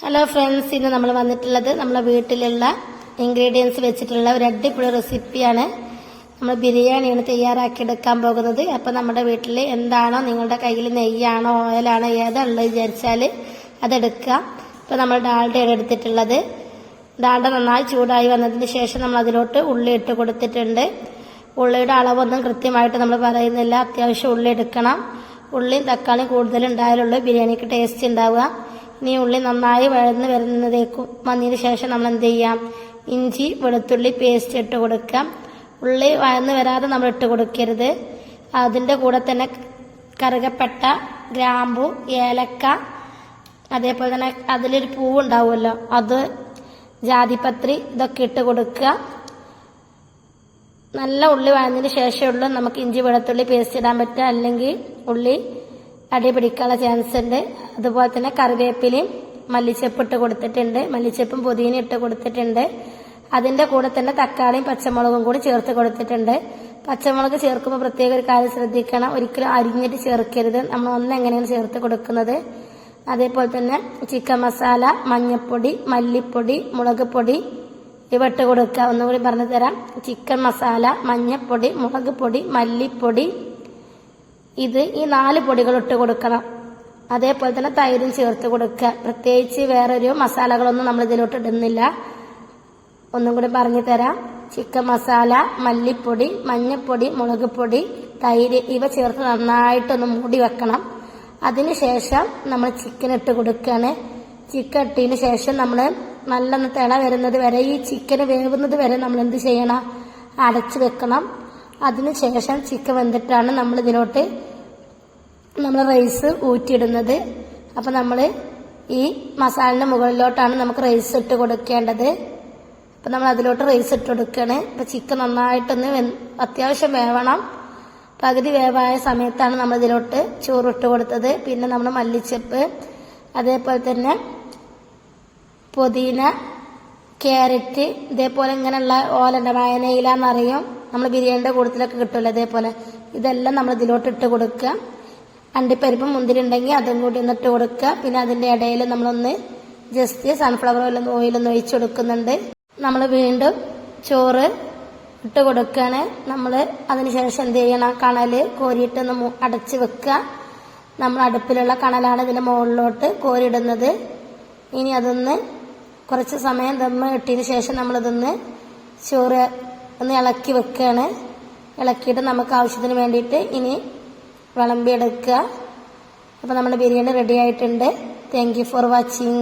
Hello friends, ഇന്ന് നമ്മൾ വന്നിട്ടുള്ളത് നമ്മളെ വീട്ടിലുള്ള ഇൻഗ്രീഡിയൻസ് വെച്ചിട്ടുള്ള ഒരു അടിപൊളി റെസിപ്പിയാണ്. നമ്മൾ ബിരിയാണിയാണ് തയ്യാറാക്കിയെടുക്കാൻ പോകുന്നത്. അപ്പം നമ്മുടെ വീട്ടിൽ എന്താണോ, നിങ്ങളുടെ കയ്യിൽ നെയ്യാണോ ഓയിലാണോ ഏതാണുള്ളത് വിചാരിച്ചാൽ അതെടുക്കുക. ഇപ്പം നമ്മൾ ഡാൽഡയാണ് എടുത്തിട്ടുള്ളത്. ഡാൽഡ നന്നായി ചൂടായി വന്നതിന് ശേഷം നമ്മൾ അതിലോട്ട് ഉള്ളി ഇട്ട് കൊടുത്തിട്ടുണ്ട്. ഉള്ളിയുടെ അളവൊന്നും കൃത്യമായിട്ട് നമ്മൾ പറയുന്നില്ല. അത്യാവശ്യം ഉള്ളി എടുക്കണം. ഉള്ളിയും തക്കാളിയും കൂടുതലുണ്ടായാലുള്ളൂ ബിരിയാണിക്ക് ടേസ്റ്റ് ഉണ്ടാവുക. ഇനി ഉള്ളി നന്നായി വഴന്ന് വന്നതിന് ശേഷം നമ്മൾ എന്ത് ചെയ്യാം, ഇഞ്ചി വെളുത്തുള്ളി പേസ്റ്റ് ഇട്ട് കൊടുക്കാം. ഉള്ളി വഴന്ന് വരാതെ നമ്മൾ ഇട്ട് കൊടുക്കരുത്. അതിൻ്റെ കൂടെ തന്നെ കറുകപ്പട്ട, ഗ്രാമ്പു, ഏലക്ക, അതേപോലെ തന്നെ അതിലൊരു പൂവുണ്ടാവുമല്ലോ അത്, ജാതിപത്രി, ഇതൊക്കെ ഇട്ട് കൊടുക്കുക. നല്ല ഉള്ളി വഴന്നതിന് ശേഷമുള്ളൂ നമുക്ക് ഇഞ്ചി വെളുത്തുള്ളി പേസ്റ്റ് ഇടാൻ പറ്റുക, അല്ലെങ്കിൽ ഉള്ളി അടി പിടിക്കാനുള്ള ചാൻസ് ഉണ്ട്. അതുപോലെ തന്നെ കറിവേപ്പിലയും മല്ലിച്ചപ്പ് ഇട്ട് കൊടുത്തിട്ടുണ്ട്. മല്ലിച്ചപ്പും പുതിന ഇട്ട് കൊടുത്തിട്ടുണ്ട്. അതിൻ്റെ കൂടെ തന്നെ തക്കാളിയും പച്ചമുളകും കൂടി ചേർത്ത് കൊടുത്തിട്ടുണ്ട്. പച്ചമുളക് ചേർക്കുമ്പോൾ പ്രത്യേക ഒരു കാര്യം ശ്രദ്ധിക്കണം, ഒരിക്കലും അരിഞ്ഞിട്ട് ചേർക്കരുത്. നമ്മൾ എങ്ങനെയാണ് ചേർത്ത് കൊടുക്കുന്നത്. അതേപോലെ തന്നെ ചിക്കൻ മസാല, മഞ്ഞൾപ്പൊടി, മല്ലിപ്പൊടി, മുളക് പൊടി ഇവ ഇട്ട് കൊടുക്കുക. ഒന്നുകൂടി പറഞ്ഞു തരാം. ചിക്കൻ മസാല, മഞ്ഞൾപ്പൊടി, മുളക് പൊടി, മല്ലിപ്പൊടി, ഇത് ഈ 4 പൊടികൾ ഇട്ട് കൊടുക്കണം. അതേപോലെ തന്നെ തൈരും ചേർത്ത് കൊടുക്കുക. പ്രത്യേകിച്ച് വേറൊരു മസാലകളൊന്നും നമ്മൾ ഇതിലോട്ട് ഇടുന്നില്ല. ഒന്നും കൂടി പറഞ്ഞു തരാം. ചിക്കൻ മസാല, മല്ലിപ്പൊടി, മഞ്ഞൾപ്പൊടി, മുളക് പൊടി, തൈര് ഇവ ചേർത്ത് നന്നായിട്ടൊന്ന് മൂടി വെക്കണം. അതിനുശേഷം നമ്മൾ ചിക്കൻ ഇട്ട് കൊടുക്കുകയാണ്. ചിക്കൻ ഇട്ടതിന് ശേഷം നമ്മൾ നല്ലൊന്ന് തിള വരുന്നത് വരെ, ഈ ചിക്കന് വേവുന്നത് വരെ നമ്മൾ എന്ത് ചെയ്യണം, അടച്ചു വെക്കണം. അതിനുശേഷം ചിക്കൻ വെന്തിട്ടാണ് നമ്മൾ ഇതിലോട്ട് റൈസ് ഊറ്റിയിടുന്നത്. അപ്പം നമ്മൾ ഈ മസാലിൻ്റെ മുകളിലോട്ടാണ് നമുക്ക് റൈസ് ഇട്ട് കൊടുക്കേണ്ടത്. അപ്പം നമ്മൾ അതിലോട്ട് റൈസ് ഇട്ട് കൊടുക്കുകയാണ്. അപ്പം ചിക്കൻ നന്നായിട്ടൊന്ന് അത്യാവശ്യം വേവണം. പകുതി വേവായ സമയത്താണ് നമ്മൾ ഇതിലോട്ട് ചോറിട്ട് കൊടുത്തത്. പിന്നെ നമ്മൾ മല്ലിച്ചപ്പ്, അതേപോലെ തന്നെ പുതിന, ക്യാരറ്റ്, ഇതേപോലെ ഇങ്ങനെയുള്ള ഓലൻ്റെ വയനയിലാന്നറിയും, നമ്മൾ ബിരിയാണിയുടെ കൂട്ടത്തിലൊക്കെ കിട്ടുമല്ലോ, അതേപോലെ ഇതെല്ലാം നമ്മൾ ഇതിലോട്ട് ഇട്ട് കൊടുക്കുക. അണ്ടിപ്പരിപ്പും മുന്തിരി ഉണ്ടെങ്കിൽ അതും കൂടി ഒന്ന് ഇട്ട് കൊടുക്കുക. പിന്നെ അതിൻ്റെ ഇടയിൽ നമ്മളൊന്ന് ജസ്റ്റ് സൺഫ്ലവർ ഓയിലൊന്ന് ഒഴിച്ചു കൊടുക്കുന്നുണ്ട്. നമ്മൾ വീണ്ടും ചോറ് ഇട്ട് കൊടുക്കുകയാണ്. നമ്മൾ അതിനുശേഷം എന്ത് ചെയ്യണം, കണൽ കോരിയിട്ടൊന്ന് അടച്ച് വെക്കുക. നമ്മൾ അടുപ്പിലുള്ള കണലാണ് ഇതിൻ്റെ മുകളിലോട്ട് കോരിയിടുന്നത്. ഇനി അതൊന്ന് കുറച്ച് സമയം ദമ്മ ഇട്ടതിന് ശേഷം നമ്മളിതൊന്ന് ചോറ് ഒന്ന് ഇളക്കി വെക്കുകയാണ്. ഇളക്കിയിട്ട് നമുക്ക് ആവശ്യത്തിന് വേണ്ടിയിട്ട് ഇനി വിളമ്പിയെടുക്കുക. അപ്പോൾ നമ്മുടെ ബിരിയാണി റെഡി ആയിട്ടുണ്ട്. Thank you for watching.